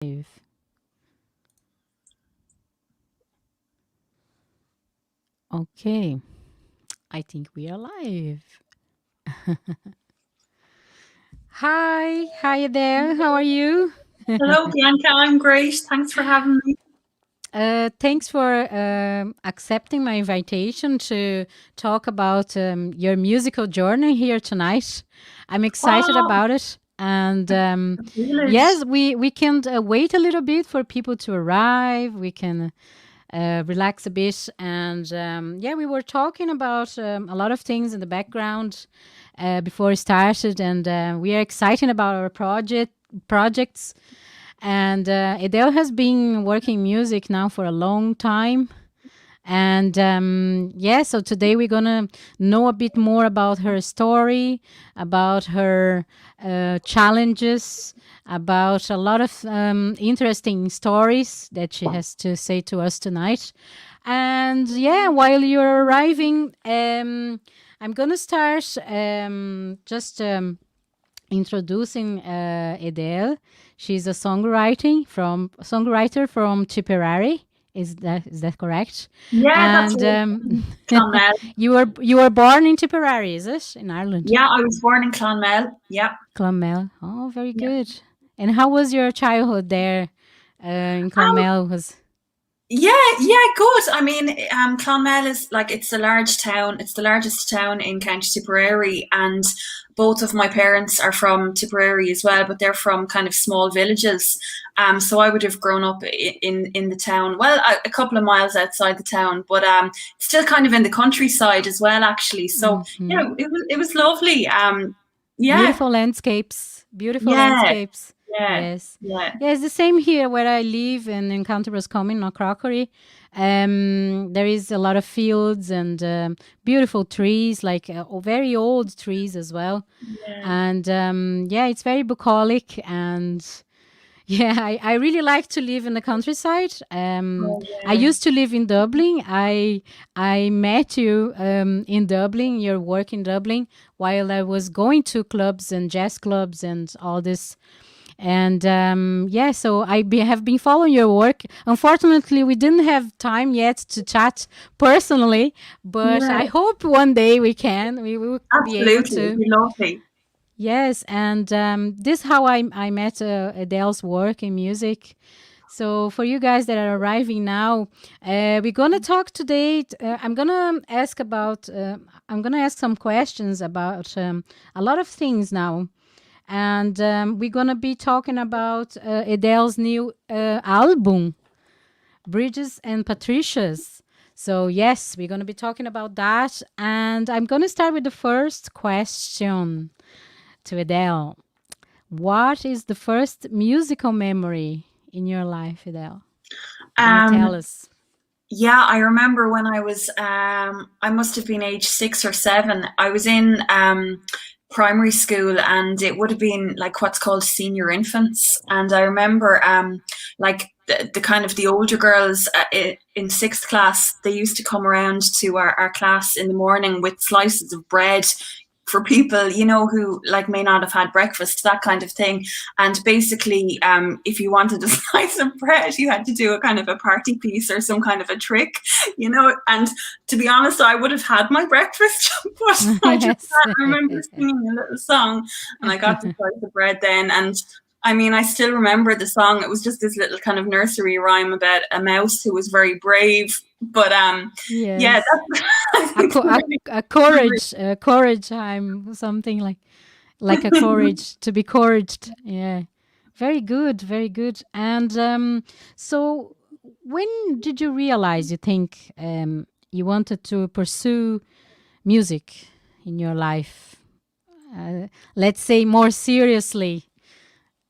Okay, I think we are live. Hi there. How are you? Hello, Bianca. I'm great. Thanks for having me. Thanks for accepting my invitation to talk about your musical journey here tonight. I'm excited Oh, about it. And privilege. yes, we can wait a little bit for people to arrive. We can relax a bit. And yeah, we were talking about a lot of things in the background before it started. And we are excited about our projects. And Edel has been working music now for a long time. And yeah, so today we're gonna know a bit more about her story, about her challenges, about a lot of interesting stories that she has to say to us tonight. And yeah, while you're arriving, I'm gonna start just introducing Edel. She's a songwriter from Tipperary. Is that correct? Yeah, that's And right. Clonmel. you were born in Tipperary, is it, in Ireland? Yeah, I was born in Clonmel. Yeah. Clonmel. Oh, very Yeah. good. And how was your childhood there in Um, Clonmel? Was yeah, good. I mean, Clonmel is like it's a large town. It's the largest town in County Tipperary, and both of my parents are from Tipperary as well, but they're from kind of small villages. So I would have grown up in the town, well, a couple of miles outside the town, but still kind of in the countryside as well, actually. So Mhm. yeah, it was lovely. Yeah, Beautiful landscapes. Beautiful yeah, landscapes. yeah, Yes. yeah. Yeah, it's the same here where I live in County Roscommon, not Crockery. There is a lot of fields and beautiful trees, like very old trees as well. Yeah. And yeah, it's very bucolic and yeah, I really like to live in the countryside. Oh, I yeah. used to live in Dublin. I met you in Dublin, your work in Dublin, while I was going to clubs and jazz clubs and all this. And yeah, so have been following your work. Unfortunately, we didn't have time yet to chat personally, but Yeah, I hope one day we can. We will be able absolutely. It'd to. be lovely. Yes, and this is how I met Adele's work in music. So for you guys that are arriving now, we're gonna talk today. I'm gonna ask some questions about a lot of things now, and we're gonna be talking about Adele's new album, Brigids and Patricias. So yes, we're gonna be talking about that, and I'm gonna start with the first question to Adele. What is the first musical memory in your life, Adele? Can you tell Um, us? yeah, I remember when I must have been age 6 or 7. I was in primary school, and it would have been like what's called senior infants. And I remember like the kind of the older girls in sixth class, they used to come around to our class in the morning with slices of bread for people, who like may not have had breakfast, that kind of thing. And basically, if you wanted a slice of bread, you had to do a kind of a party piece or some kind of a trick. And to be honest, I would have had my breakfast, but I just Yes. I remember singing a little song, and I got the slice of bread then. And I mean, I still remember the song. It was just this little kind of nursery rhyme about a mouse who was very brave. But yeah, Yes. that's I think really A memory. courage time, something like a courage to be couraged. Yeah. Very good, very good. And so when did you realize you think you wanted to pursue music in your life? Let's say more seriously,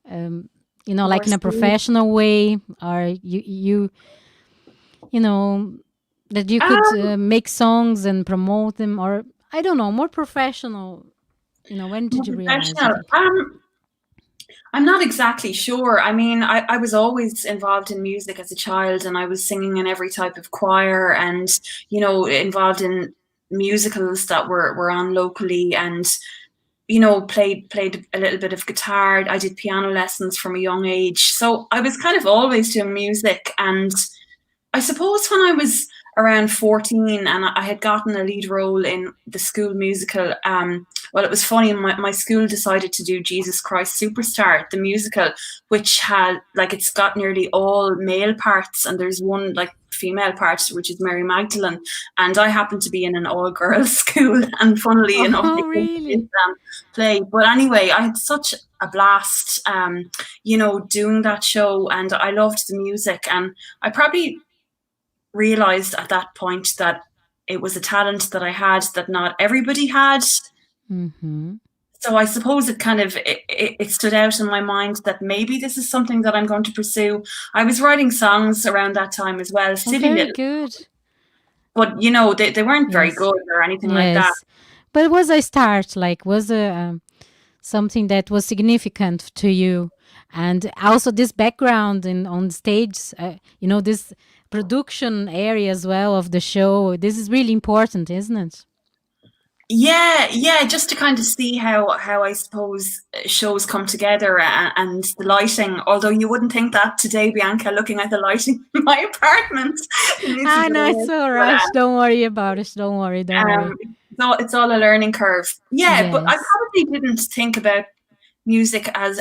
um, More like in a serious. professional way, or you know, that you could Um, make songs and promote them, or I don't know, more professional. When More did you realize you professional. think? I'm not exactly sure. I mean, I was always involved in music as a child, and I was singing in every type of choir, and involved in musicals that were on locally. And played a little bit of guitar. I did piano lessons from a young age. So I was kind of always doing music. And I suppose when I was around 14 and I had gotten a lead role in the school musical, well, it was funny, my school decided to do Jesus Christ Superstar, the musical, which had, like, it's got nearly all male parts, and there's one, like, female part, which is Mary Magdalene, and I happened to be in an all-girls school, and funnily enough, Oh, they really? play. But anyway, I had such a blast, doing that show, and I loved the music, and I probably realized at that point that it was a talent that I had that not everybody had. Mm-hmm. So I suppose it kind of it stood out in my mind that maybe this is something that I'm going to pursue. I was writing songs around that time as well, Oh, silly very little, good. but they weren't very Yes. good or anything like that. Yes. But it was a start, like, was a something that was significant to you. And also this background on stage, this production area as well of the show. This is really important, isn't it? Yeah, just to kind of see how I suppose shows come together, and the lighting. Although you wouldn't think that today, Bianca, looking at the lighting in my apartment. Ah, no, it's all right. Don't worry about it. Don't worry. So it's all a learning curve. Yeah, but I Yes. probably didn't think about music as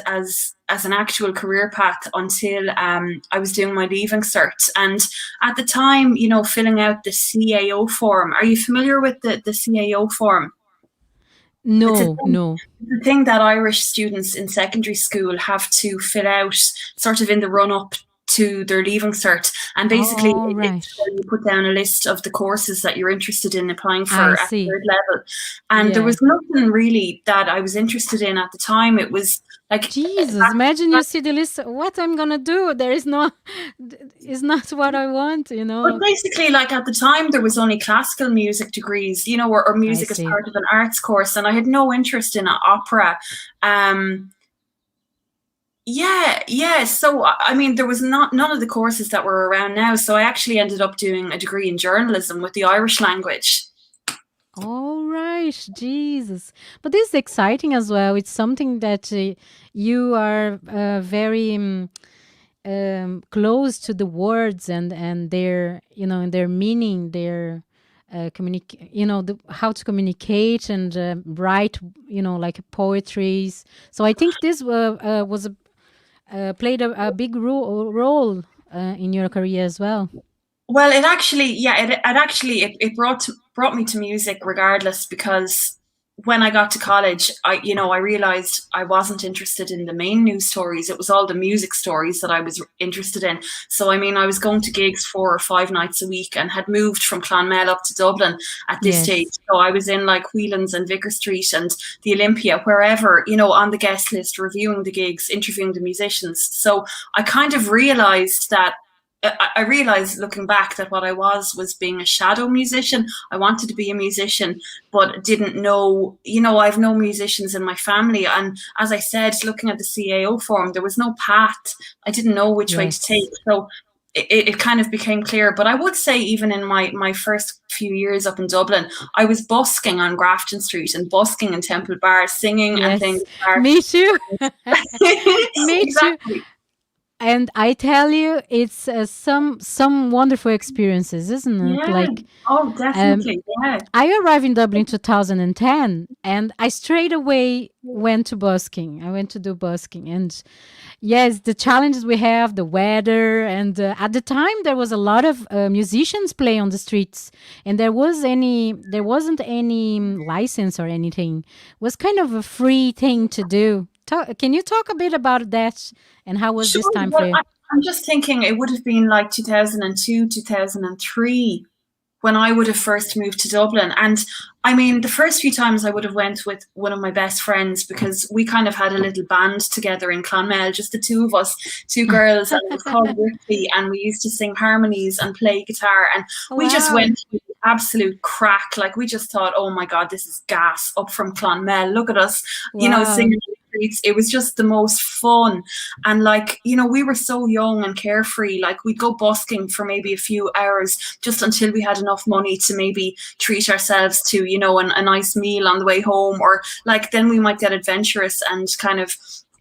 an actual career path until I was doing my leaving cert. And at the time, filling out the CAO form. Are you familiar with the CAO form? It's No. the thing that Irish students in secondary school have to fill out sort of in the run-up to their leaving cert. And basically, All right. it's where you put down a list of the courses that you're interested in applying for I at see. third level. And there Yeah. was nothing really that I was interested in at the time. It was like, Jesus, imagine you see the list. What I'm gonna do? There is no, it's not what I want. but basically, like, at the time, there was only classical music degrees, or music as see. part of an arts course, and I had no interest in opera. Yeah. So, I mean, there was none of the courses that were around now. So I actually ended up doing a degree in journalism with the Irish language. All right, Jesus. But this is exciting as well. It's something that you are very close to the words and their, and their meaning, their how to communicate and write, like poetries. So I think this was played a big role in your career as well. Well, it actually, it brought me to music regardless, because when I got to college, I realized I wasn't interested in the main news stories. It was all the music stories that I was interested in. So, I mean, I was going to gigs 4 or 5 nights a week and had moved from Clonmel up to Dublin at this Yes. stage. So I was in, like, Whelan's and Vicar Street and the Olympia, wherever, on the guest list, reviewing the gigs, interviewing the musicians. So I kind of realized that I realized, looking back, that what I was being a shadow musician. I wanted to be a musician, but didn't know, I've no musicians in my family. And as I said, looking at the CAO form, there was no path. I didn't know which way to take. So it kind of became clear. But I would say, even in my first few years up in Dublin, I was busking on Grafton Street and busking in Temple Bar, singing and things. Me too. Me Exactly. too. And I tell you, it's some wonderful experiences, isn't it? Yeah. Like, oh, definitely. Yeah. I arrived in Dublin in 2010, and I straight away went to busking. I went to do busking, and yes, the challenges we have, the weather, and at the time there was a lot of musicians play on the streets, and there wasn't any license or anything. It was kind of a free thing to do. Can you talk a bit about that, and how was this time for you? I'm just thinking it would have been like 2002, 2003 when I would have first moved to Dublin. And I mean, the first few times I would have went with one of my best friends, because we kind of had a little band together in Clonmel, just the two of us, 2 girls, and it was called Ripley, and we used to sing harmonies and play guitar, and we just went with absolute crack. Like, we just thought, oh my God, this is gas up from Clonmel. Look at us, singing. It was just the most fun. And, like, we were so young and carefree. Like, we'd go busking for maybe a few hours just until we had enough money to maybe treat ourselves to, and a nice meal on the way home, or like then we might get adventurous and kind of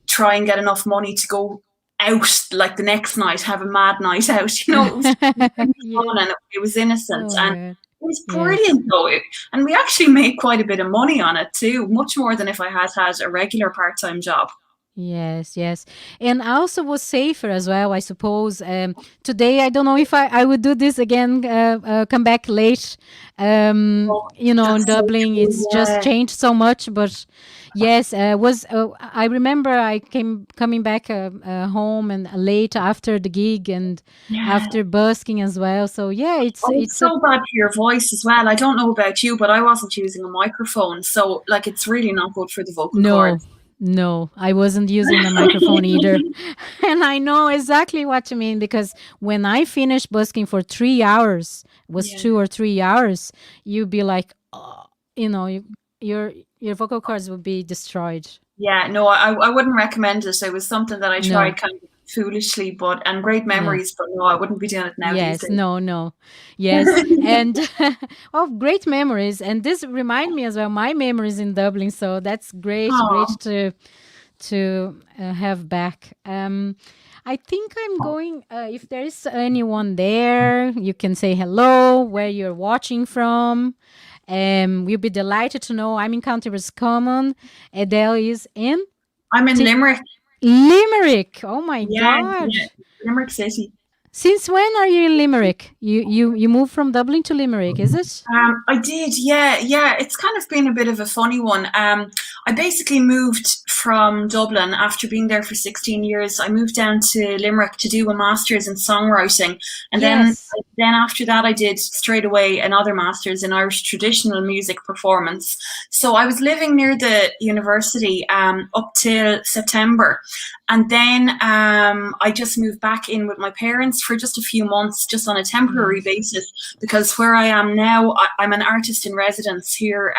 try and get enough money to go out like the next night, have a mad night out. It was really Yeah. fun and it was innocent, Oh my and God. it was Yes. brilliant though. And we actually made quite a bit of money on it too, much more than if I had a regular part-time job. Yes, yes. And also was safer as well, I suppose. Today, I don't know if I would do this again, come back late. Oh, In that's so Dublin, true. it's just Yeah. changed so much. But yes, I remember I came coming back home and late after the gig and Yeah. after busking as well. So yeah, it's Oh, it's it's a so bad for your voice as well. I don't know about you, but I wasn't using a microphone. So like it's really not good for the vocal no, cords. no, I wasn't using the microphone either. And I know exactly what you mean because when I finished busking for 3 hours, it was Yeah. 2 or 3 hours, you'd be like, oh, your your vocal cords would be destroyed. Yeah, no, I wouldn't recommend it. It was something that I tried No, kind of foolishly, and great yeah. memories, but no, I wouldn't be doing it now these Yes, days. no, no. Yes. And oh, great memories. And this remind me as well my memories in Dublin. So that's great, great Oh, to have back. I think I'm going. If there is anyone there, you can say hello, where you're watching from. We'll be delighted to know. I'm in County Roscommon. Edel is in I'm in Tip Limerick. Limerick. Oh my Yeah, God! yeah, Limerick City. Since when are you in Limerick? You moved from Dublin to Limerick, is it? I did, yeah, yeah. It's kind of been a bit of a funny one. I basically moved from Dublin after being there for 16 years. I moved down to Limerick to do a master's in songwriting, and Yes. then after that, I did straight away another master's in Irish traditional music performance. So I was living near the university up till September, and then I just moved back in with my parents for just a few months, just on a temporary Yes. basis, because where I am now, I'm an artist in residence here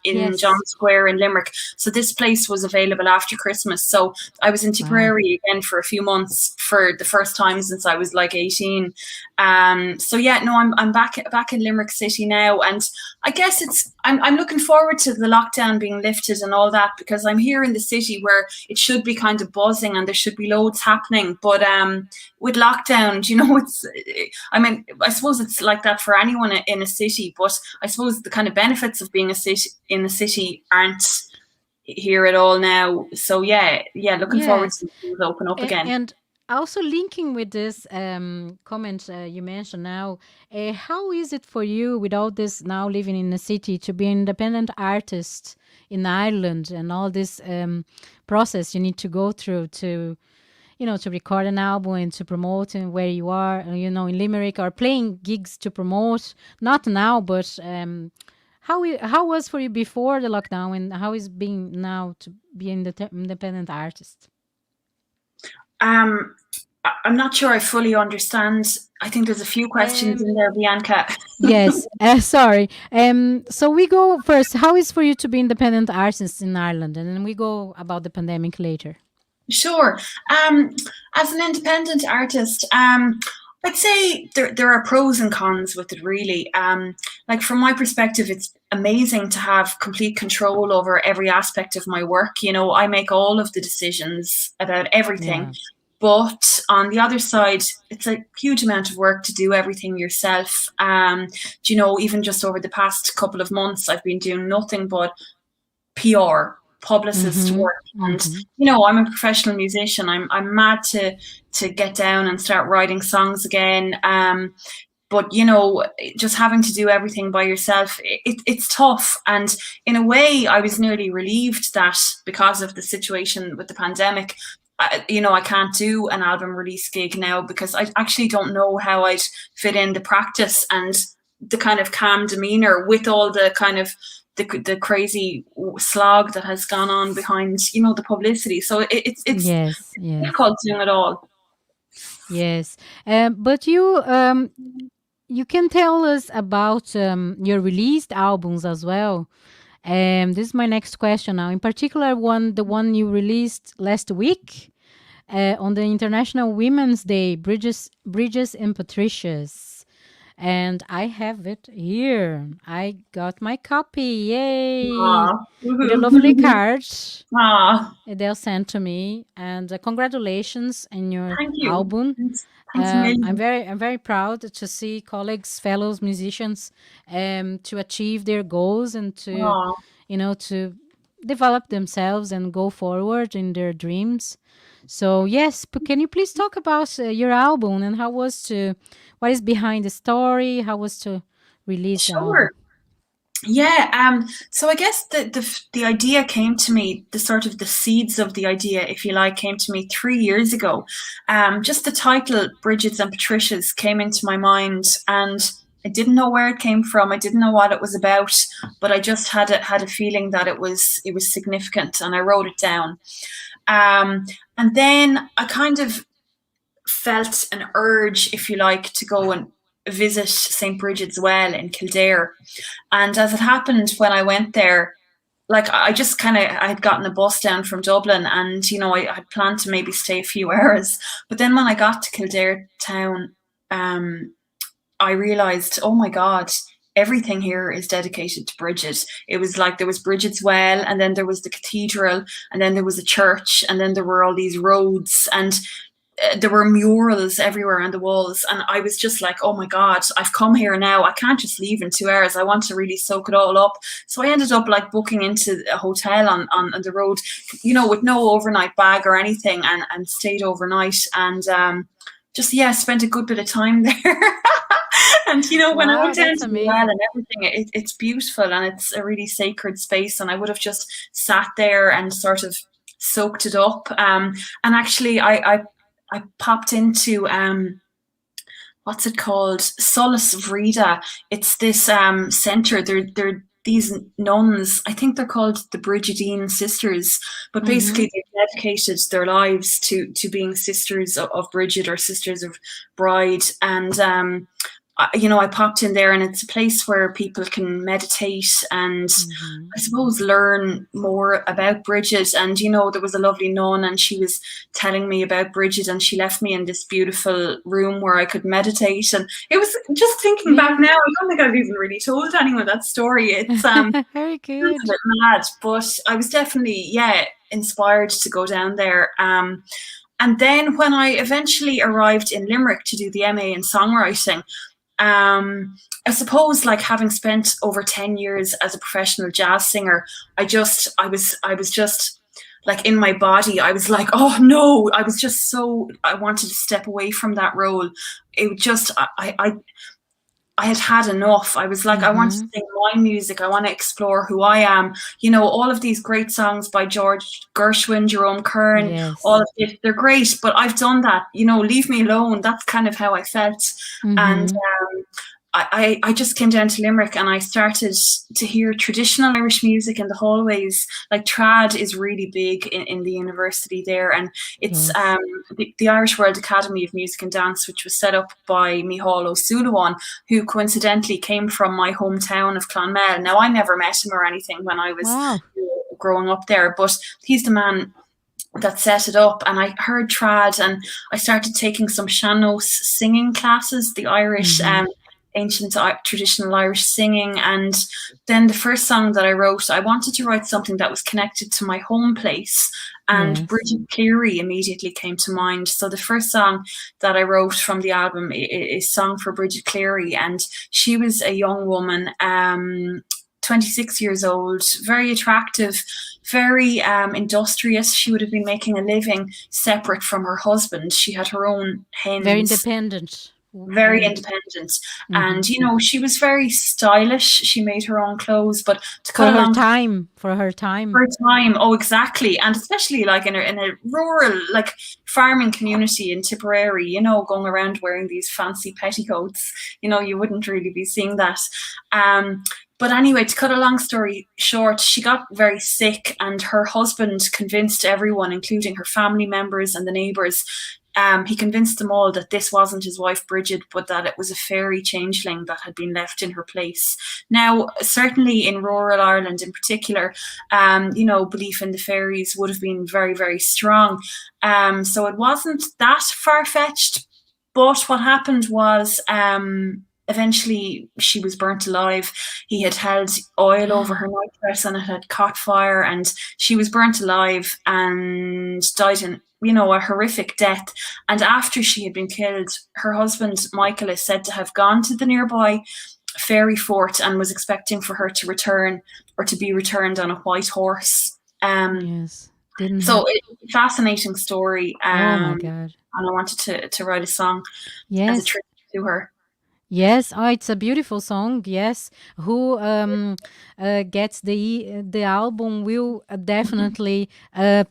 in John Yes. Square in Limerick. So this place was available after Christmas. So I was in Wow. Tipperary again for a few months for the first time since I was like 18. So yeah, no, I'm back in Limerick City now, and I guess I'm looking forward to the lockdown being lifted and all that, because I'm here in the city where it should be kind of buzzing and there should be loads happening. But with lockdown, I mean, I suppose it's like that for anyone in a city, but I suppose the kind of benefits of being a city in a city aren't here at all now. So yeah, yeah, looking forward Yes. to things open up again. And also linking with this comment you mentioned now, how is it for you without this now living in a city to be an independent artist in Ireland and all this process you need to go through to to record an album and to promote and where you are, in Limerick or playing gigs to promote. Not now, but how was for you before the lockdown and how is being now to be an independent artist? Um, I'm not sure I fully understand. I think there's a few questions Um, in there, Bianca. yes, sorry. So we go first. How is for you to be independent artist in Ireland, and then we go about the pandemic later. Sure. As an independent artist, I'd say there are pros and cons with it, really. Like from my perspective, it's amazing to have complete control over every aspect of my work. I make all of the decisions about everything. Yeah. But on the other side, it's a huge amount of work to do everything yourself. Even just over the past couple of months, I've been doing nothing but PR, publicist Mm-hmm. work, and Mm-hmm. I'm a professional musician. I'm mad to get down and start writing songs again. But just having to do everything by yourself, it's tough. And in a way, I was nearly relieved that because of the situation with the pandemic, I can't do an album release gig now, because I actually don't know how I'd fit in the practice and the kind of calm demeanor with all the kind of the crazy slog that has gone on behind the publicity. So it's Yes. Yes. difficult doing it all. Yes. But you can tell us about your released albums as well. This is my next question now. In particular, the one you released last week on the International Women's Day, Brigids and Patricias. and I have it here. I got my copy. Yay! Aw. With a lovely Woohoo. card Aw. they'll send to me. And congratulations in your Thank you. album. Thanks a million. I'm very proud to see colleagues, fellows, musicians, to achieve their goals and to, Aw. to develop themselves and go forward in their dreams. So yes, but can you please talk about your album and what is behind the story? How was to release the album? Sure. Yeah, so I guess the idea came to me, the sort of the seeds of the idea, if you like, came to me 3 years ago. Just the title, Brigids and Patricias, came into my mind, and I didn't know where it came from. I didn't know what it was about, but I just had a feeling that it was significant, and I wrote it down. And then I kind of felt an urge, if you like, to go and visit St. Brigid's Well in Kildare. And as it happened, when I went there, like I just I had gotten a bus down from Dublin, and I had planned to maybe stay a few hours. But then when I got to Kildare town, I realized, oh my God, everything here is dedicated to Brigid. It was like there was Brigid's Well, and then there was the cathedral, and then there was a church, and then there were all these roads, and there were murals everywhere on the walls. And I was just like, oh my God, I've come here now. I can't just leave in 2 hours. I want to really soak it all up. So I ended up like booking into a hotel on the road, with no overnight bag or anything, and stayed overnight, and just, yeah, spent a good bit of time there. And when I Wow, went down that's to the well amazing. and everything, it's beautiful, and it's a really sacred space. And I would have just sat there and sort of soaked it up. And actually, I popped into what's it called? Solus Vrida. It's this center. They're these nuns. I think they're called the Brigidine Sisters, but Mm-hmm. basically they dedicated their lives to being sisters of Brigid, or sisters of Bride. And I popped in there, and it's a place where people can meditate and, Mm-hmm. I suppose, learn more about Bridget. And there was a lovely nun, and she was telling me about Bridget, and she left me in this beautiful room where I could meditate. And it was, just thinking back Yeah. now, I don't think I've even really told anyone that story. It's Very sounds a good. bit mad, but I was definitely, yeah, inspired to go down there. And then when I eventually arrived in Limerick to do the MA in songwriting, I suppose, like, having spent over 10 years as a professional jazz singer, I was just like, in my body, I was like, oh no, I was just so, I wanted to step away from that role. It just, I had enough. I was like, I want to Mm-hmm. sing my music. I want to explore who I am. All of these great songs by George Gershwin, Jerome Kern, all Yes. of it, they're great, but I've done that. Leave me alone. That's kind of how I felt. And Mm-hmm. I just came down to Limerick, and I started to hear traditional Irish music in the hallways. Like, trad is really big in the university there, and it's Yes. the Irish World Academy of Music and Dance, which was set up by Micheál O'Sullivan, who coincidentally came from my hometown of Clonmel. Now, I never met him or anything when I was Wow. growing up there, but he's the man that set it up. And I heard trad, and I started taking some sean-nós singing classes, the Irish Mm-hmm. ancient traditional Irish singing. And then the first song that I wrote, I wanted to write something that was connected to my home place, and Yes. Bridget Cleary immediately came to mind. So the first song that I wrote from the album is Song for Bridget Cleary, and she was a young woman, 26 years old, very attractive, very industrious. She would have been making a living separate from her husband. She had her own Very hens, independent. very Very. independent. Mm-hmm. And, she was very stylish. She made her own clothes, but to cut For a her long time. For her time. for time, oh, exactly. And especially like in a rural, like, farming community in Tipperary, going around wearing these fancy petticoats, you wouldn't really be seeing that. But anyway, to cut a long story short, she got very sick, and her husband convinced everyone, including her family members and the neighbours. He convinced them all that this wasn't his wife Bridget, but that it was a fairy changeling that had been left in her place. Now, certainly in rural Ireland in particular, belief in the fairies would have been very, very strong. So it wasn't that far-fetched. But what happened was, eventually she was burnt alive. He had held oil over her nightdress and it had caught fire, and she was burnt alive and died in, a horrific death. And after she had been killed, her husband Michael is said to have gone to the nearby fairy fort and was expecting for her to return, or to be returned on a white horse. Yes. So it's a fascinating story. Oh my God. And I wanted to write a song as a Yes. tribute to her. Yes. Oh, it's a beautiful song. Yes. Who gets the album will definitely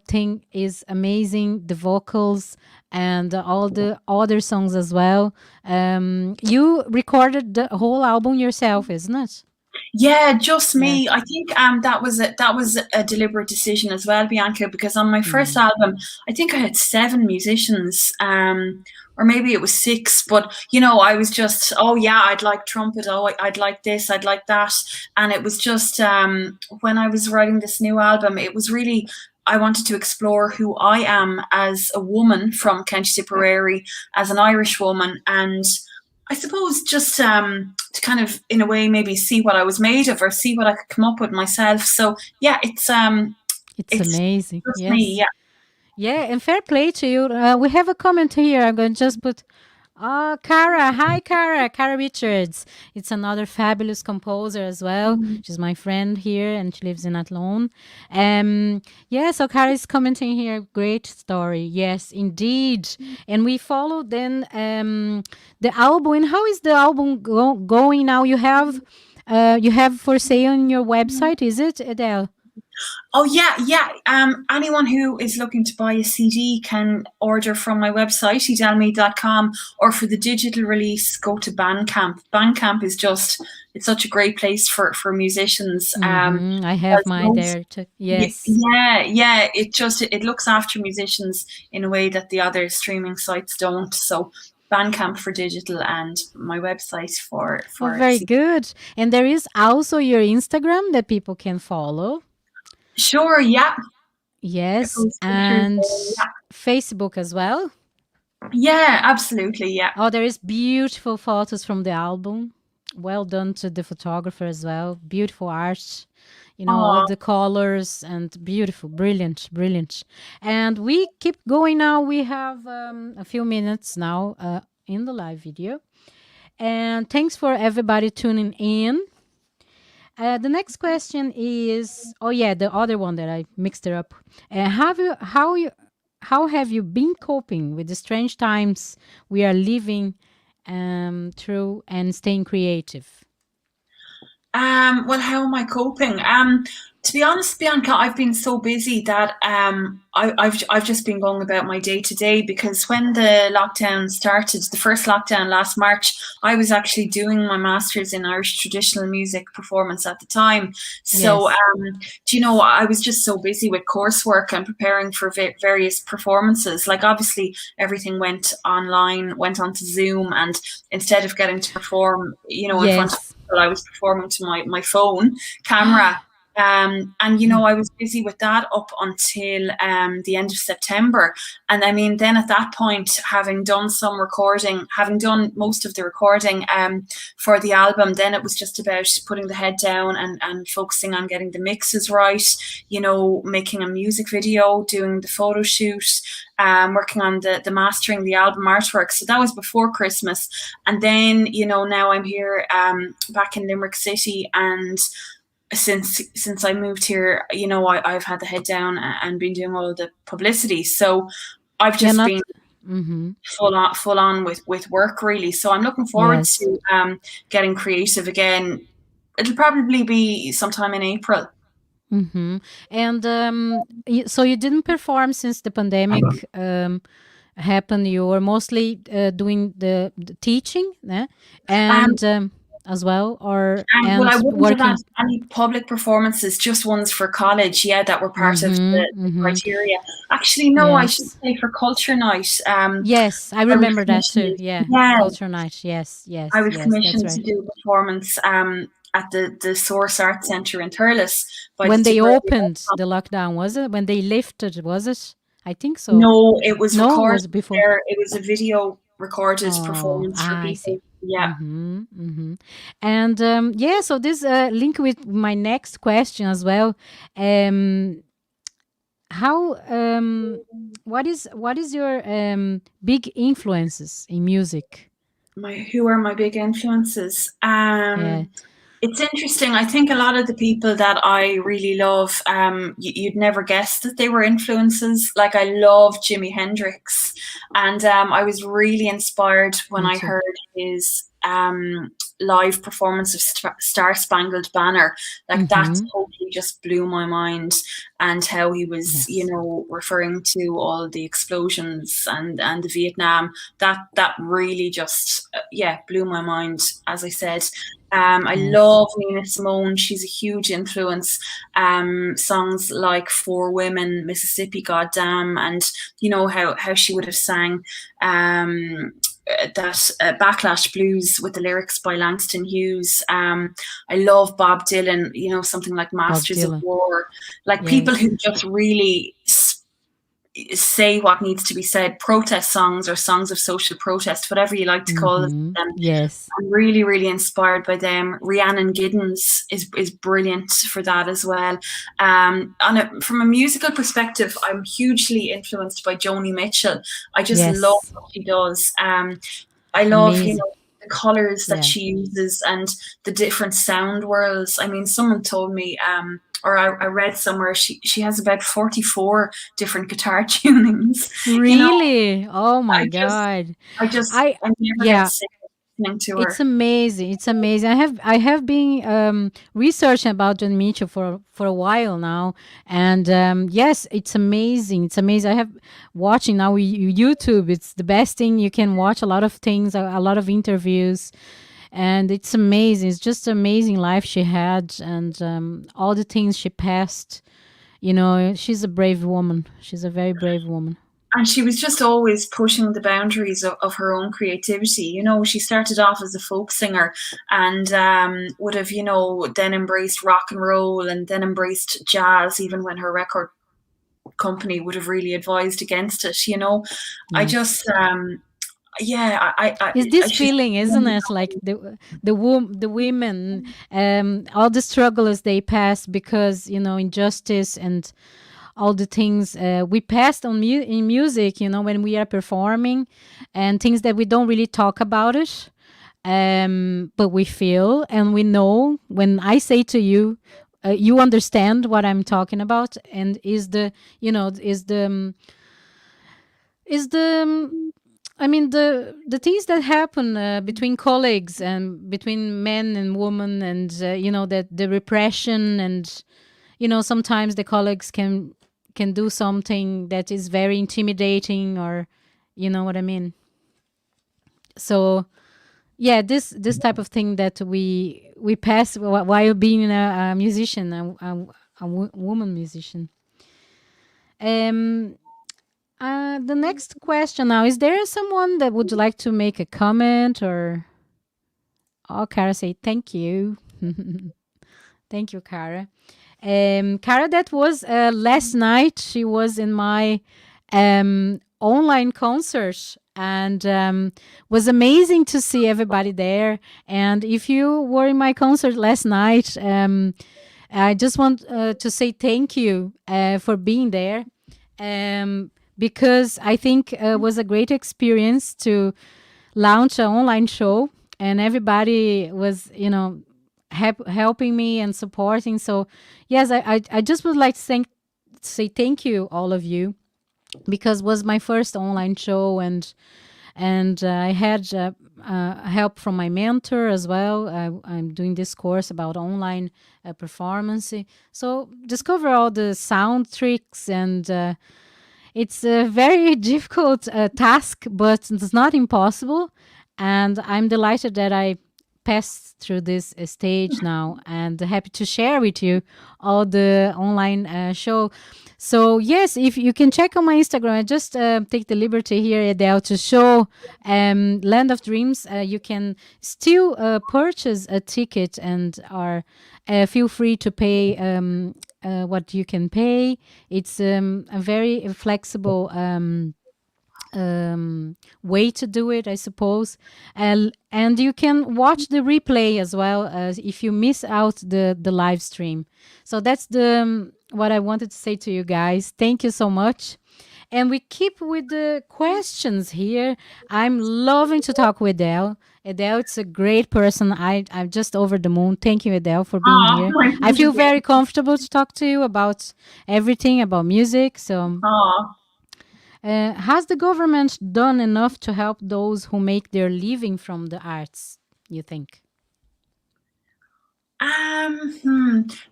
think is amazing. The vocals and all the other songs as well. You recorded the whole album yourself, isn't it? Yeah, just Yeah. me. I think that was a deliberate decision as well, Bianca, because on my first album, I think I had 7 musicians, or maybe it was 6, but I was just, oh yeah, I'd like trumpet, oh I'd like this, I'd like that. And it was just when I was writing this new album, it was really, I wanted to explore who I am as a woman from County Tipperary, as an Irish woman, and I suppose just to kind of, in a way, maybe see what I was made of, or see what I could come up with myself. So yeah, it's amazing. just Yes. me. Yeah. Yeah, and fair play to you. We have a comment here. I'm going to just put, Cara. Hi, Cara. Cara Richards. It's another fabulous composer as well. She's my friend here, and she lives in Athlone. Yeah, so Cara is commenting here. Great story. Yes, indeed. And we follow then the album. And how is the album going now? You have for sale on your website, is it, Edel? Oh yeah. Anyone who is looking to buy a CD can order from my website, edelme.com, or for the digital release, go to Bandcamp. Bandcamp is it's such a great place for musicians. I have mine there too. Yes. Yeah. It looks after musicians in a way that the other streaming sites don't. So Bandcamp for digital, and my website for very good. And there is also your Instagram that people can follow. Sure, yeah. Yes, and Facebook as well. Yeah, absolutely, yeah. Oh, there is beautiful photos from the album. Well done to the photographer as well. Beautiful art, all the colors, and beautiful, brilliant. And we keep going now. We have a few minutes now in the live video. And thanks for everybody tuning in. The next question is, the other one that I mixed it up. How have you been coping with the strange times we are living through, and staying creative? Well, how am I coping? To be honest, Bianca, I've been so busy that I've just been going about my day to day, because when the lockdown started, the first lockdown last March, I was actually doing my master's in Irish traditional music performance at the time. So, I was just so busy with coursework and preparing for various performances. Like, obviously, everything went online, went onto Zoom, and instead of getting to perform, in front of people, I was performing to my phone camera. And I was busy with that up until the end of September. And I mean, then at that point, having done most of the recording for the album, then it was just about putting the head down and focusing on getting the mixes right, making a music video, doing the photo shoot, working on the mastering, the album artwork. So that was before Christmas. And then, now I'm here back in Limerick City, and since I moved here, I've had the head down and been doing all of the publicity. So I've just been full on with work, really. So I'm looking forward to getting creative again. It'll probably be sometime in April. And so you didn't perform since the pandemic happened. You were mostly doing the teaching, and as well, or well, I wouldn't have had any public performances, just ones for college, that were part of the criteria. Actually, no, I should say for Culture Night. Yes, I remember that too. Yeah, Culture Night. Yes. I was commissioned to do a performance at the Source Arts Centre in Thurles. When they opened the lockdown, was it? When they lifted, was it? I think so. No, it was recorded before. There. It was a video recorded performance for people. Yeah. And yeah, so this link with my next question as well. Um, how what is your big influences in music? Who are my big influences? Yeah. It's interesting. I think a lot of the people that I really love, you'd never guess that they were influences. Like I love Jimi Hendrix, and I was really inspired when Me I too. heard his live performance of Star Spangled Banner. Like that Mm-hmm. totally just blew my mind, and how he was, Yes. referring to all the explosions and the Vietnam. That really just yeah, blew my mind. As I said. I Yes. love Nina Simone. She's a huge influence. Songs like For Women, Mississippi Goddamn, and how she would have sang that Backlash Blues with the lyrics by Langston Hughes. I love Bob Dylan, something like Bob Masters of Dylan. War, like people Yes. who just really say what needs to be said, protest songs or songs of social protest, whatever you like to call them. Yes. I'm really, really inspired by them. Rhiannon Giddens is brilliant for that as well. From a musical perspective, I'm hugely influenced by Joni Mitchell. I just love Yes. what she does. I love, Amazing. the colors that Yeah. she uses and the different sound worlds. I mean, someone told me, or I read somewhere, she has about 44 different guitar tunings. You know, Really? Oh my I just, God. I never get Yeah, sick of listening to it's her. amazing. It's amazing. I have been researching about John Mitchell for a while now, and yes, it's amazing. It's amazing. I have watching now YouTube. It's the best thing you can watch. A lot of things, a lot of interviews, and it's amazing. It's just amazing life she had, and all the things she passed. She's a brave woman. She's a very brave woman. And she was just always pushing the boundaries of her own creativity. She started off as a folk singer and would have, then embraced rock and roll and then embraced jazz, even when her record company would have really advised against it. I Yes. just, yeah, It's this she's feeling, isn't it? Like the women, all the struggles they pass because injustice and all the things we passed on in music. When we are performing, and things that we don't really talk about it, but we feel and we know. When I say to you, you understand what I'm talking about, and is the I mean the things that happen between colleagues and between men and women, and that the repression, and sometimes the colleagues can do something that is very intimidating, or you know what I mean. So yeah, this type of thing that we pass while being a musician, a woman musician. um the next question now, is there someone that would like to make a comment, or Kara say thank you. Thank you, Kara. Kara, that was last night. She was in my online concert, and was amazing to see everybody there. And if you were in my concert last night, I just want to say thank you for being there, because I think it was a great experience to launch an online show, and everybody was, helping me and supporting. So, yes, I just would like to say thank you, all of you, because it was my first online show, and I had help from my mentor as well. I'm doing this course about online performance. So discover all the sound tricks, and it's a very difficult task, but it's not impossible. And I'm delighted that I passed through this stage now, and happy to share with you all the online show. So yes, if you can check on my Instagram, I just take the liberty here, Edel, to show Land of Dreams. You can still purchase a ticket, and are feel free to pay what you can pay. It's a very flexible way to do it, I suppose. And you can watch the replay as well as if you miss out the live stream. So that's the what I wanted to say to you guys. Thank you so much. And we keep with the questions here. I'm loving to talk with Edel. Edel, it's a great person. I'm just over the moon. Thank you, Edel, for being Oh, here. my I feel pleasure. very comfortable to talk to you about everything, about music. So, Oh. has the government done enough to help those who make their living from the arts, you think?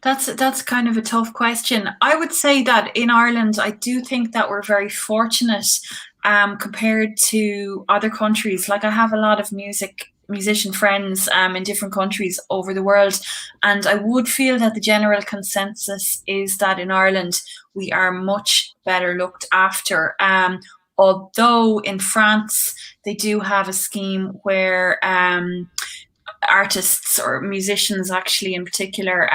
That's kind of a tough question. I would say that in Ireland, I do think that we're very fortunate compared to other countries. Like I have a lot of musician friends in different countries over the world, and I would feel that the general consensus is that in Ireland we are much better looked after. Although in France they do have a scheme where artists or musicians actually in particular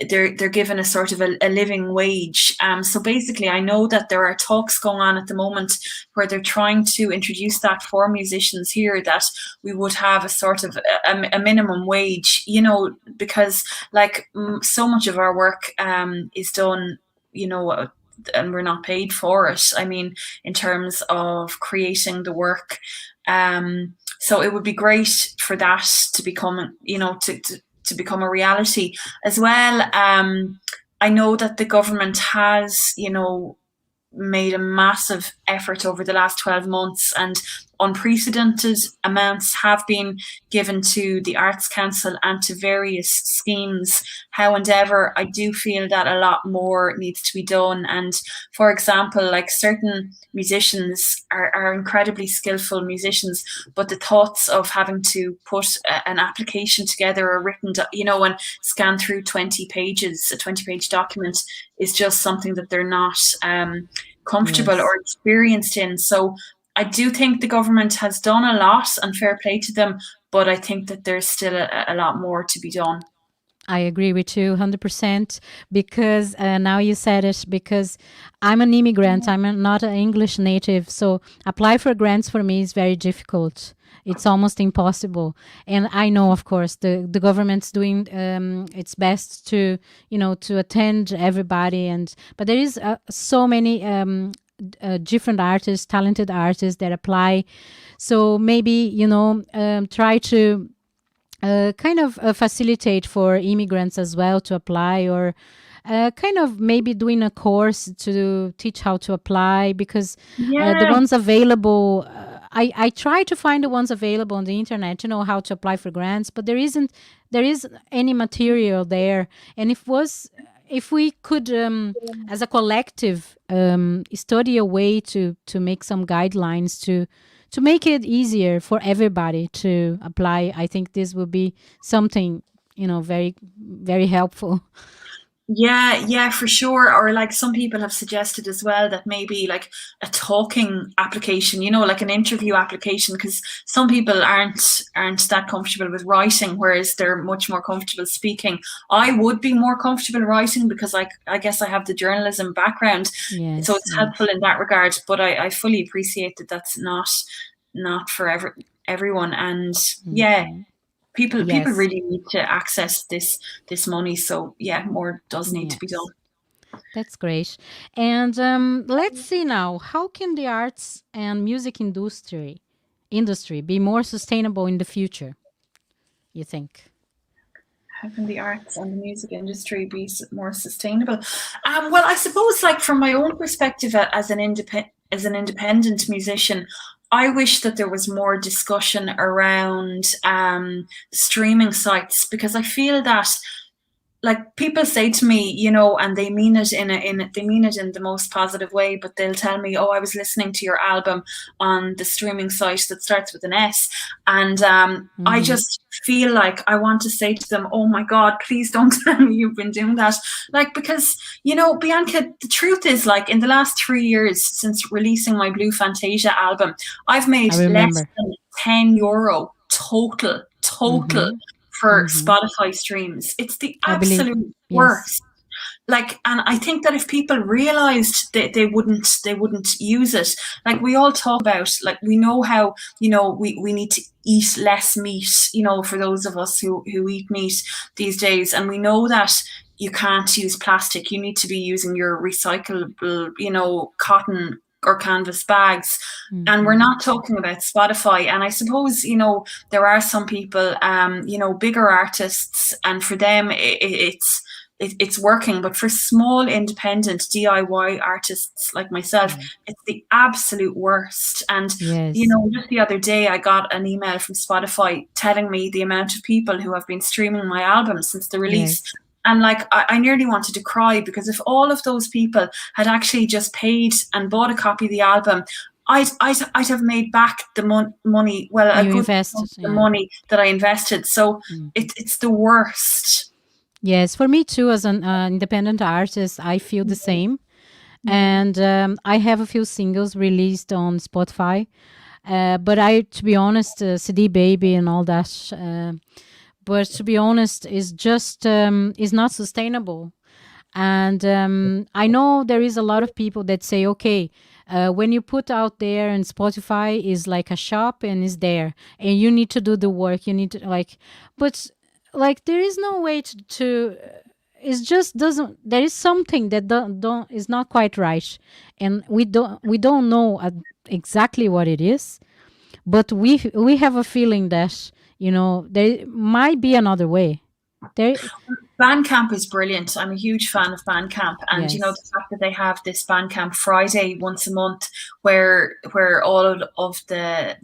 they're given a sort of a living wage. So basically I know that there are talks going on at the moment where they're trying to introduce that for musicians here, that we would have a sort of a minimum wage, you know, because like so much of our work is done, you know, and we're not paid for it. I mean, in terms of creating the work. So it would be great for that to become, you know, to become a reality as well. I know that the government has, you know, made a massive effort over the last 12 months, and unprecedented amounts have been given to the Arts Council and to various schemes. However, I do feel that a lot more needs to be done. And for example, like certain musicians are incredibly skillful musicians, but the thoughts of having to put an application together or written, you know, and scan through 20 pages, a 20-page document is just something that they're not comfortable or experienced in. So I do think the government has done a lot, and fair play to them, but I think that there's still a lot more to be done. I agree with you 100% because now you said it, because I'm an immigrant. I'm not an English native. So apply for grants for me is very difficult. It's almost impossible. And I know, of course, the government's doing its best to, you know, to attend everybody. But there is so many different artists, talented artists that apply. So maybe, you know, try to kind of facilitate for immigrants as well to apply, or kind of maybe doing a course to teach how to apply, because the ones available, I try to find the ones available on the internet to know how to apply for grants, but there is any material there. And if we could, as a collective, study a way to make some guidelines to make it easier for everybody to apply, I think this would be something, you know, very, very helpful. Yeah, for sure. Or like some people have suggested as well that maybe like a talking application, you know, like an interview application, because some people aren't that comfortable with writing, whereas they're much more comfortable speaking. I would be more comfortable writing because I guess I have the journalism background, so it's helpful in that regard. But I fully appreciate that that's not for everyone, and yeah. People really need to access this money. So yeah, more does need to be done. That's great. And let's see now, how can the arts and music industry be more sustainable in the future, you think? How can the arts and the music industry be more sustainable? Well, I suppose, like from my own perspective as an independent musician, I wish that there was more discussion around streaming sites, because I feel that, like, people say to me, you know, and they mean it in the most positive way, but they'll tell me, "Oh, I was listening to your album on the streaming site that starts with an S," and I just feel like I want to say to them, "Oh my God, please don't tell me you've been doing that," like, because, you know, Bianca, the truth is, like, in the last 3 years since releasing my Blue Fantasia album, I've made less than €10 total. For Spotify streams. It's the absolute worst. like, and I think that if people realized that they wouldn't use it. Like, we all talk about, like, we know how, we need to eat less meat, for those of us who eat meat these days, and we know that you can't use plastic. You need to be using your recyclable, cotton or canvas bags. And we're not talking about Spotify. And I suppose, there are some people, bigger artists, and for them it's working. But for small independent DIY artists like myself, it's the absolute worst. And Yes. just the other day I got an email from Spotify telling me the amount of people who have been streaming my album since the release. Yes. And like, I nearly wanted to cry, because if all of those people had actually just paid and bought a copy of the album, I'd have made back the money. Well, a good the money that I invested. So it's the worst. Yes, for me too, as an independent artist, I feel the same. And I have a few singles released on Spotify, but to be honest, CD Baby and all that. But to be honest, is just is not sustainable. And I know there is a lot of people that say, okay, when you put out there, and Spotify is like a shop and is there, and you need to do the work. You need to but like, there is no way to it just doesn't. There is something that don't is not quite right, and we don't know exactly what it is, but we have a feeling that there might be another way. There. Bandcamp is brilliant. I'm a huge fan of Bandcamp, and Yes. the fact that they have this Bandcamp Friday once a month, where all of the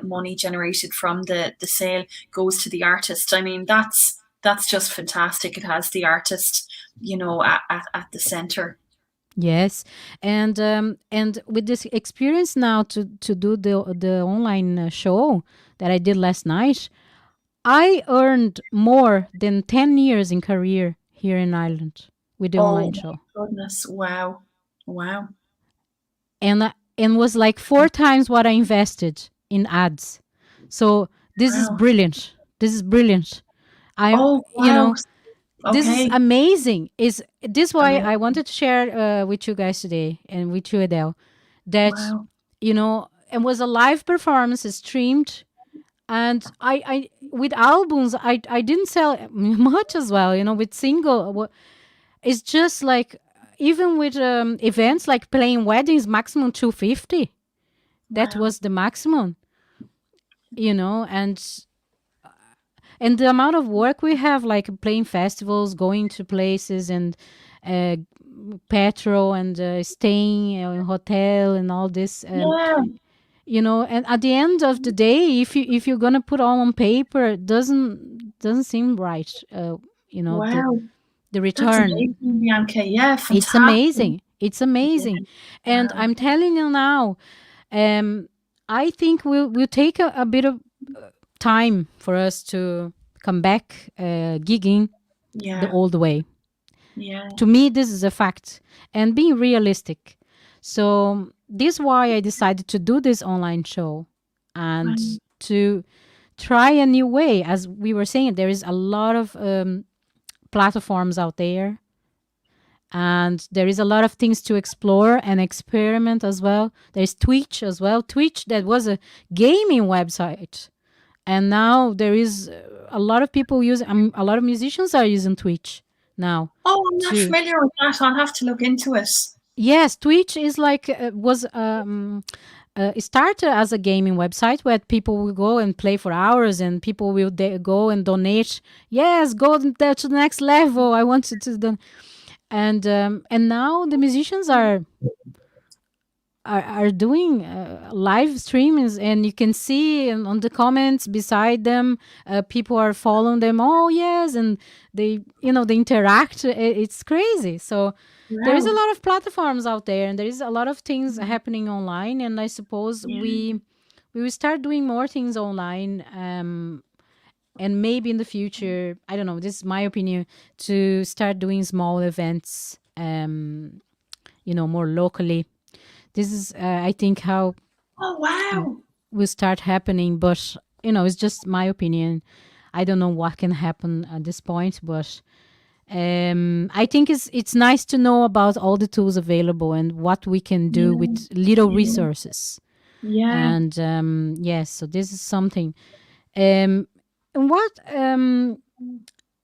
money generated from the sale goes to the artist. I mean, that's just fantastic. It has the artist, at the center. Yes, and with this experience now to do the online show that I did last night, I earned more than 10 years in career here in Ireland with the online show. Goodness, wow, And was like 4 times what I invested in ads. So this is brilliant. This is brilliant. This is amazing. Is this why I wanted to share with you guys today, and with you, Edel, that it was a live performance, streamed, and I with albums I didn't sell much as well. With single, it's just like, even with events like playing weddings, maximum 250. That was the maximum. And the amount of work we have, like playing festivals, going to places, and petrol, and staying in a hotel, and all this. And at the end of the day, if you're gonna put all on paper, it doesn't seem right. The return. That's amazing, Bianca. Yeah, fantastic. It's amazing. And I'm telling you now, I think we'll take a bit of time for us to come back gigging the old way. To me, this is a fact, and being realistic. So this is why I decided to do this online show, and to try a new way. As we were saying, there is a lot of platforms out there, and there is a lot of things to explore and experiment as well. There's Twitch as well. Twitch, that was a gaming website, and now there is a lot of people a lot of musicians are using Twitch now. Oh, I'm not familiar with that. I'll have to look into it. Yes, Twitch is like it started as a gaming website where people will go and play for hours, and people will go and donate. Yes, go to the next level. I want to do, and now the musicians are doing live streams, and you can see on the comments beside them, people are following them. Oh yes, and they interact. It's crazy. So there is a lot of platforms out there, and there is a lot of things happening online, and I suppose we will start doing more things online, and maybe in the future, I don't know, this is my opinion, to start doing small events, more locally. This is, I think, how will start happening. But, it's just my opinion. I don't know what can happen at this point. But I think it's nice to know about all the tools available and what we can do Yeah, with little resources. yeah. And yes, so this is something. Um, and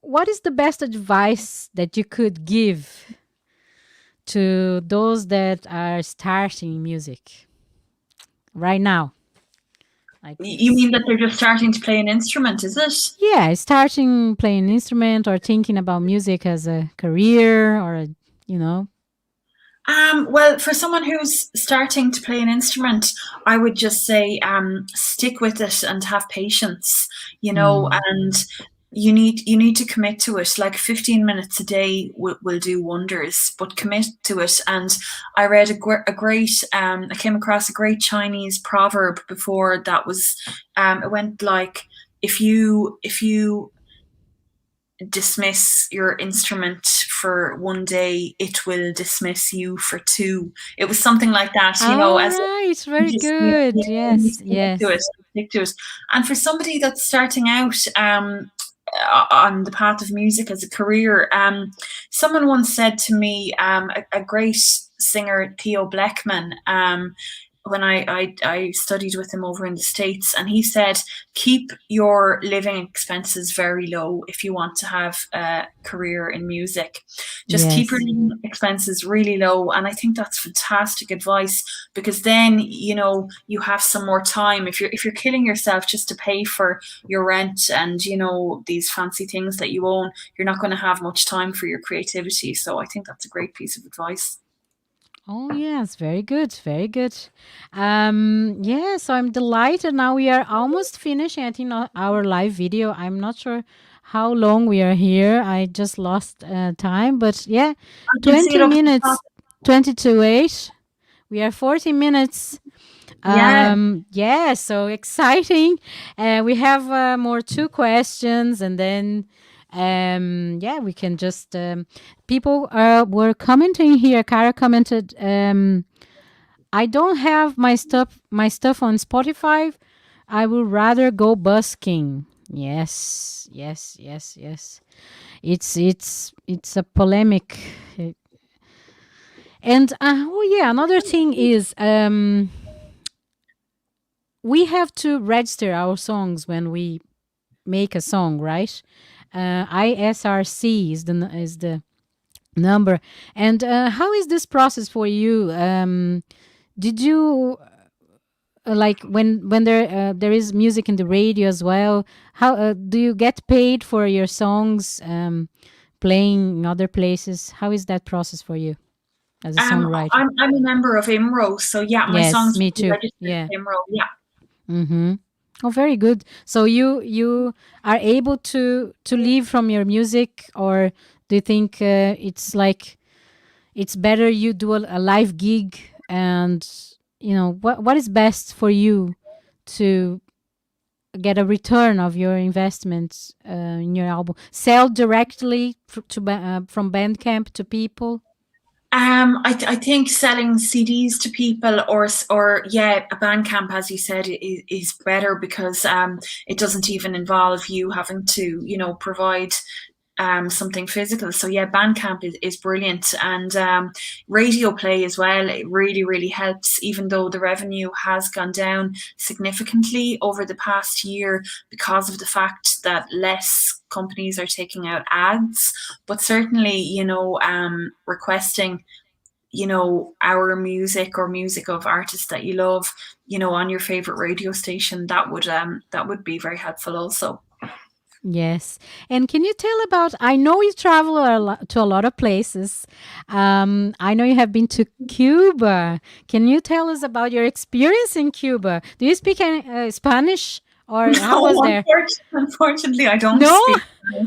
what is the best advice that you could give to those that are starting music right now? Like You it's mean that they're just starting to play an instrument, is it? yeah, starting playing an instrument or thinking about music as a career or you know. Well, for someone who's starting to play an instrument, I would just say stick with it and have patience, Mm, and you need to commit to it. Like 15 minutes a day will do wonders, but commit to it. And I read I came across a great Chinese proverb before that was, it went like, if you dismiss your instrument for one day, it will dismiss you for two. It was something like that, all as right, you very just you, good. you need Yes, to stick to it, yes. stick to it. And for somebody that's starting out on the path of music as a career, someone once said to me, a great singer, Theo Bleckman, when I studied with him over in the States, and he said, keep your living expenses very low if you want to have a career in music. Just keep your Yes. living expenses really low. And I think that's fantastic advice, because then, you have some more time. If you're killing yourself just to pay for your rent and, these fancy things that you own, you're not going to have much time for your creativity. So I think that's a great piece of advice. Oh yes, very good, very good. Yeah, so I'm delighted. Now we are almost finishing. I think our live video. I'm not sure how long we are here. I just lost time, but yeah, I can see it 20 up at the top. minutes, 22:08. We are 40 minutes. Yeah. Yeah, so exciting. We have more two questions, and then yeah, we can just people were commenting here. Kara commented, I don't have my stuff on Spotify. I would rather go busking. Yes, yes, yes, yes. It's a polemic. And oh yeah, another thing is we have to register our songs when we make a song, right? ISRC is the number. And how is this process for you? Did you like when there is music in the radio as well? How do you get paid for your songs playing in other places? How is that process for you as a songwriter? I'm a member of IMRO, so yeah, my Yes, songs me will be too. registered Yeah. with IMRO. Yeah. Mm-hmm. Oh, very good. So you are able to live from your music, or do you think it's like it's better you do a live gig? And what is best for you to get a return of your investments in your album? Sell directly from Bandcamp to people. I think selling CDs to people, or yeah, a Bandcamp, as you said, is better, because it doesn't even involve you having to, provide something physical. So yeah, Bandcamp is brilliant, and radio play as well. It really, really helps, even though the revenue has gone down significantly over the past year because of the fact that less companies are taking out ads. But certainly, requesting, our music or music of artists that you love, on your favorite radio station, that would be very helpful also. Yes. And can you tell about? I know you travel to a lot of places. I know you have been to Cuba. Can you tell us about your experience in Cuba? Do you speak any, Spanish, or how was No, there? unfortunately, I don't No? speak.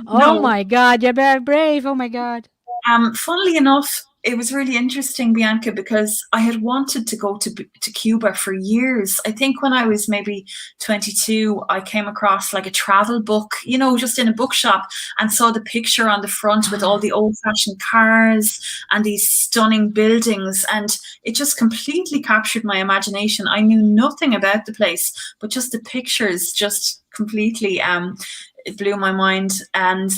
Oh No. my God, you're very brave. Oh my God. Funnily enough, it was really interesting, Bianca, because I had wanted to go to Cuba for years. I think when I was maybe 22, I came across like a travel book, just in a bookshop, and saw the picture on the front with all the old-fashioned cars and these stunning buildings, and it just completely captured my imagination. I knew nothing about the place, but just the pictures just completely it blew my mind. And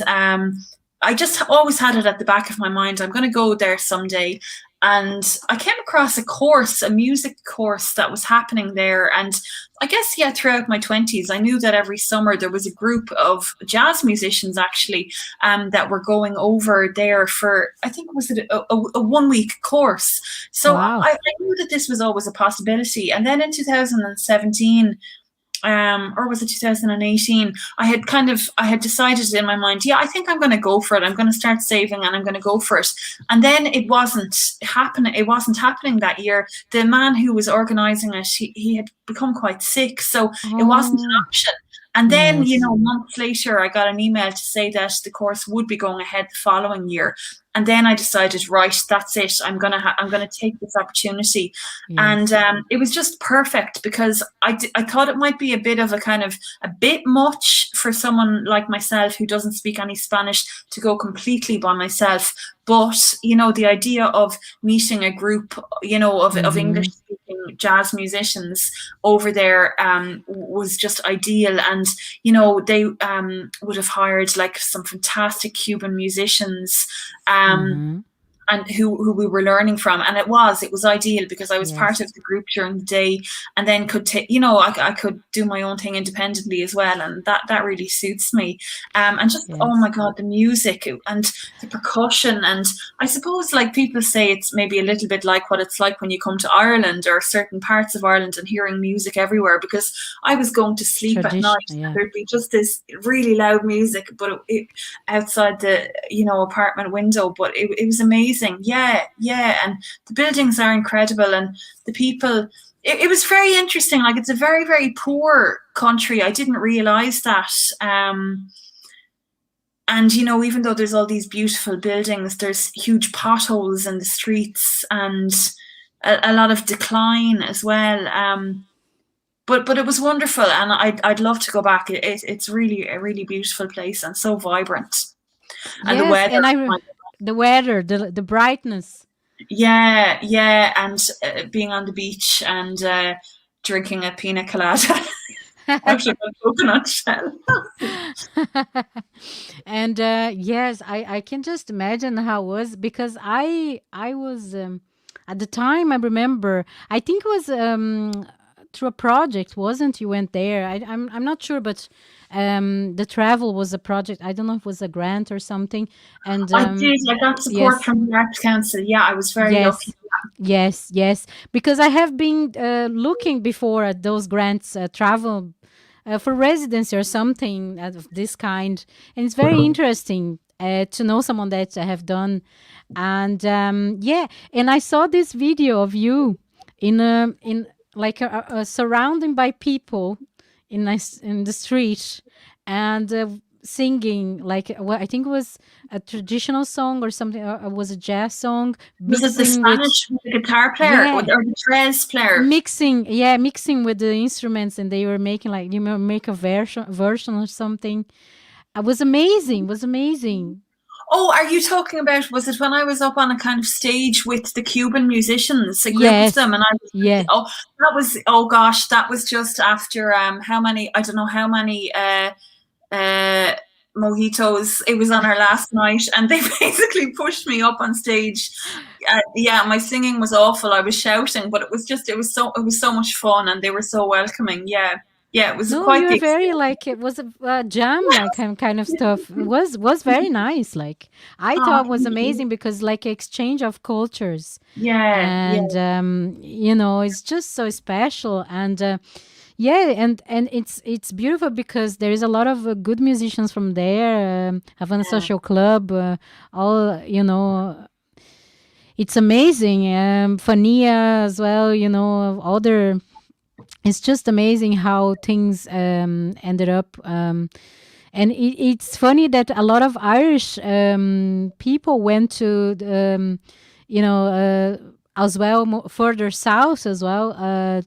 I just always had it at the back of my mind. I'm going to go there someday. And I came across a course, a music course that was happening there. And I guess, yeah, throughout my 20s, I knew that every summer there was a group of jazz musicians actually that were going over there for, I think, was it a 1 week course? So Wow. I knew that this was always a possibility. And then in 2017, or was it 2018? I had decided in my mind, yeah, I think I'm going to go for it. I'm going to start saving and I'm going to go for it. And then it wasn't happening. It wasn't happening that year. The man who was organizing it, he had become quite sick, so it wasn't an Oh, option. And then, yes. months later, I got an email to say that the course would be going ahead the following year. And then I decided, right, that's it. I'm gonna take this opportunity, and Yes. it was just perfect because I thought it might be a bit of a bit much for someone like myself who doesn't speak any Spanish to go completely by myself. But the idea of meeting a group, of Mm-hmm. English speaking jazz musicians over there was just ideal. And they would have hired like some fantastic Cuban musicians, um, Mm-hmm. and who we were learning from, and it was ideal because I was part of Yes. the group during the day, and then could take I could do my own thing independently as well, and that really suits me. And just, oh my Yes. god, the music and the percussion, and I suppose, like, people say it's maybe a little bit like what it's like when you come to Ireland or certain parts of Ireland and hearing music everywhere, because I was going to sleep at Tradition. night and Yeah. there'd be just this really loud music, but outside the apartment window, but it was amazing. Yeah, and the buildings are incredible, and the people, it was very interesting. Like, it's a very, very poor country. I didn't realize that. And even though there's all these beautiful buildings, there's huge potholes in the streets, and a lot of decline as well. But it was wonderful, and I'd love to go back. It's really a really beautiful place and so vibrant, and the Yes, weather. and the weather, the brightness. Yeah, and being on the beach and drinking a pina colada out of a coconut shell. And yes, I can just imagine how it was, because I was at the time, I remember, I think it was through a project, wasn't, you went there? I'm not sure, but the travel was a project. I don't know if it was a grant or something. And I did. I got support yes. from the Arts Council. Yeah, I was very lucky. Yes, yes. Because I have been looking before at those grants, travel for residency or something of this kind, and it's very interesting to know someone that I have done. And yeah, and I saw this video of you in like surrounding by people in the street, and singing, like, well, I think it was a traditional song or something, or it was a jazz song, Was it the mixing with, Spanish guitar player, or yeah, the Trez player? mixing with the instruments, and they were making, like, make a version or something. It was amazing. Was amazing. Oh, are you talking about, was it when I was up on a kind of stage with the Cuban musicians, a group of them, Yes. and I was, Yeah. oh, that was, oh gosh, that was just after how many, I don't know how many uh, mojitos. It was on our last night, and they basically pushed me up on stage. Yeah, my singing was awful. I was shouting, but it was so much fun, and they were so welcoming. Yeah, it was No, quite the you're very, experience. like, it was a jam, like, kind of stuff. It was very nice. Like, I Oh, thought was thank you. amazing, because, like, exchange of cultures, Yeah. and it's just so special. And yeah, and it's beautiful because there is a lot of good musicians from there. Havana Yeah. Social Club, all, it's amazing. Fania as well, other. It's just amazing how things ended up. And it's funny that a lot of Irish people went to, you know, as well, further south as well,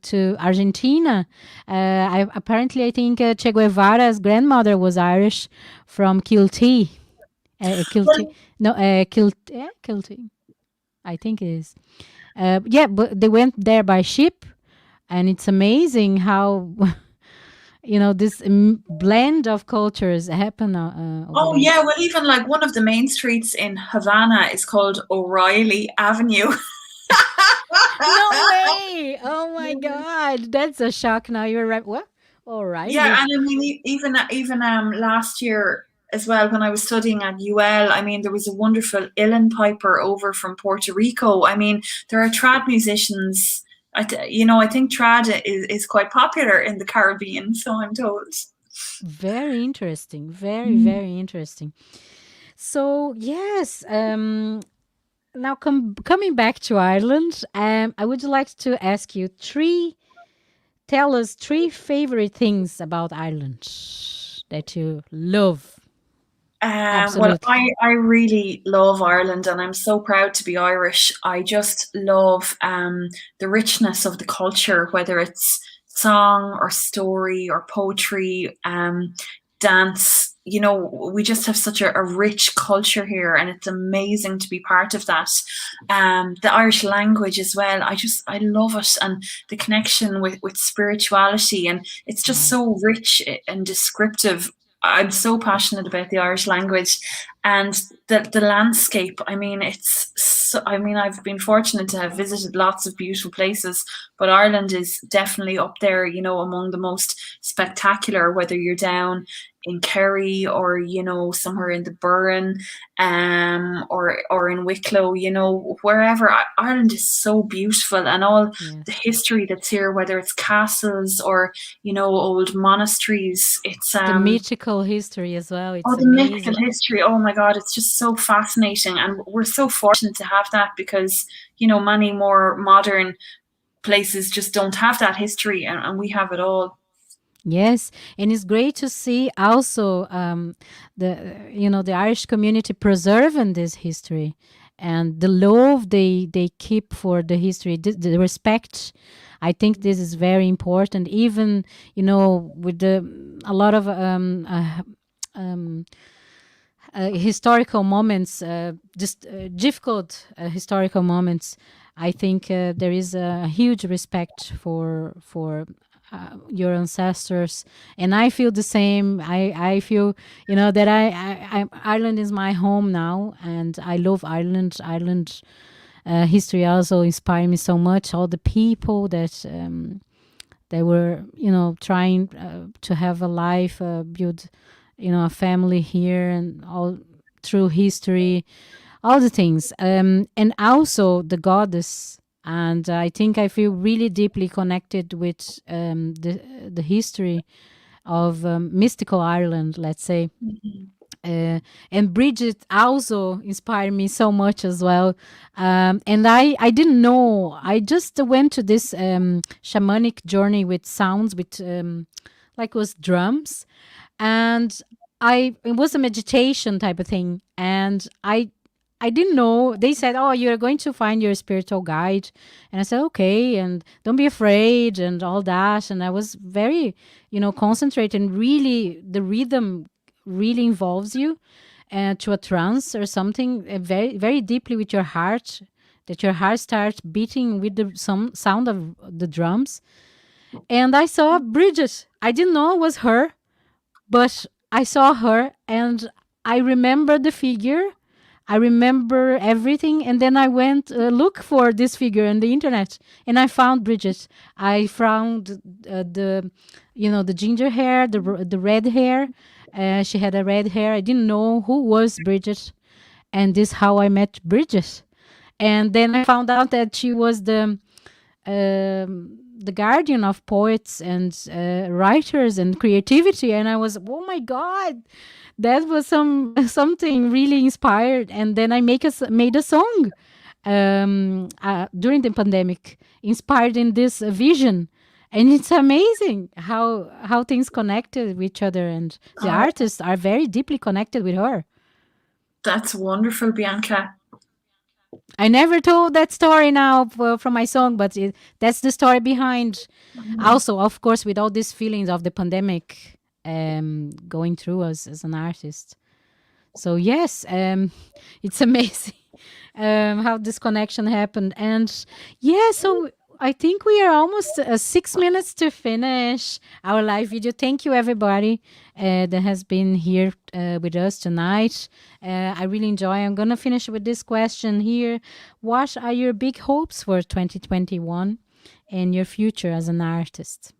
to Argentina. Apparently, I think Che Guevara's grandmother was Irish, from Kilty. Kilty. Well, No, Kilty. I think it is. Yeah, but they went there by ship, and it's amazing how this blend of cultures happen over Oh there. yeah, well even like one of the main streets in Havana is called O'Reilly Avenue. No way! Oh my God, that's a shock. Now you're right. What? Yeah, O'Reilly. and I mean, even last year as well, when I was studying at UL, I mean, there was a wonderful uilleann piper over from Puerto Rico. I mean, there are trad musicians. I think trad is quite popular in the Caribbean, so I'm told. Very interesting. Very, Mm. very interesting. So yes, now coming back to Ireland, I would like to ask you tell us three favorite things about Ireland that you love. Well, Absolutely. I really love Ireland and I'm so proud to be Irish. I just love the richness of the culture, whether it's song or story or poetry, dance. We just have such a rich culture here and it's amazing to be part of that. The Irish language as well. I love it and the connection with spirituality and it's just Wow. so rich and descriptive. I'm so passionate about the Irish language and the landscape. I mean, I've been fortunate to have visited lots of beautiful places, but Ireland is definitely up there, among the most spectacular, whether you're down in Kerry or, somewhere in the Burren, or in Wicklow, wherever. Ireland is so beautiful and all the Yes. history that's here, whether it's castles or, old monasteries. It's The mythical history as well. Oh, It's the mythical amazing. history. Oh my God, it's just so fascinating. And we're so fortunate to have that because, many more modern places just don't have that history and we have it all. Yes, and it's great to see also the Irish community preserving this history and the love they keep for the history, the respect. I think this is very important. Even with the a lot of um, historical moments, just difficult historical moments. I think there is a huge respect for your ancestors, and I feel the same. I feel that Ireland is my home now, and I love Ireland. Ireland history also inspired me so much. All the people that they were trying to have a life, build a family here, and all through history, all the things, and also the goddess. And I think I feel really deeply connected with the history of mystical Ireland, let's say. Mhm. And Bridget also inspired me so much as well. And I didn't know. I just went to this shamanic journey with sounds, with like it was drums, and it was a meditation type of thing, and I didn't know. They said, "Oh, you're going to find your spiritual guide," and I said, "Okay," and don't be afraid, and all that. And I was very, concentrated. And really, the rhythm really involves you to a trance or something very, very deeply with your heart. That your heart starts beating with the some sound of the drums. And I saw Bridget. I didn't know it was her, but I saw her and I remember the figure. I remember everything, and then I went look for this figure on the internet, and I found Bridget. I found the ginger hair, the red hair. She had a red hair. I didn't know who was Bridget, and this how I met Bridget. And then I found out that she was the guardian of poets and writers and creativity, and I was, oh my god, that was something really inspired. And then I made a song during the pandemic, inspired in this vision. And it's amazing how things connected with each other, and the Oh, artists are very deeply connected with her. that's wonderful, Bianca. I never told that story now from my song, but that's the story behind. Mhm. Also, of course, with all these feelings of the pandemic going through us as an artist. So yes, it's amazing how this connection happened. And yeah, so I think we are almost 6 minutes to finish our live video. Thank you, everybody that has been here with us tonight. I really enjoy. I'm gonna finish with this question here. What are your big hopes for 2021 and your future as an artist?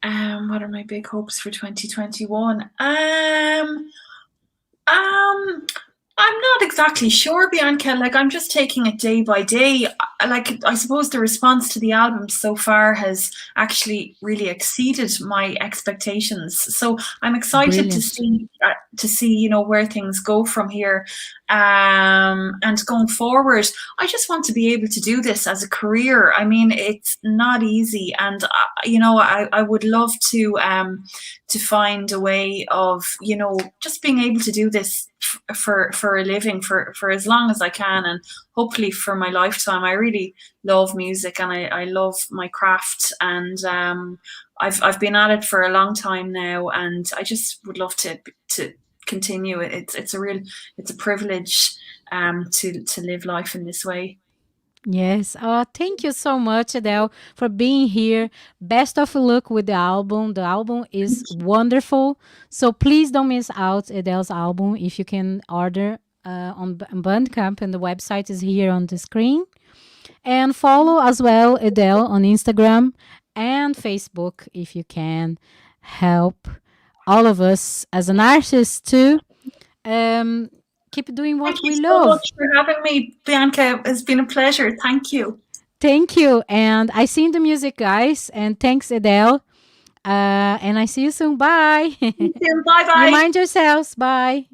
What are my big hopes for 2021? I'm not exactly sure, Bianca. Like, I'm just taking it day by day. Like, I suppose the response to the album so far has actually really exceeded my expectations. So I'm excited Brilliant. to see, where things go from here. And going forward, I just want to be able to do this as a career. I mean, it's not easy, and I would love to find a way of just being able to do this for a living for as long as I can, and hopefully for my lifetime. I really love music, and I love my craft, and I've been at it for a long time now, and I just would love to continue. It's a privilege to live life in this way. Yes. Thank you so much, Edel, for being here. Best of luck with the album. The album is wonderful. So please don't miss out Edel's album. If you can order on Bandcamp, and the website is here on the screen. And follow as well Edel on Instagram and Facebook if you can help all of us as an artist to um, keep doing what Thank you we so love. much for having me, Bianca. It's been a pleasure. Thank you. Thank you. And I sing the music, guys. And thanks, Edel. And I see you soon. Bye. Bye You bye. mind yourselves. Bye.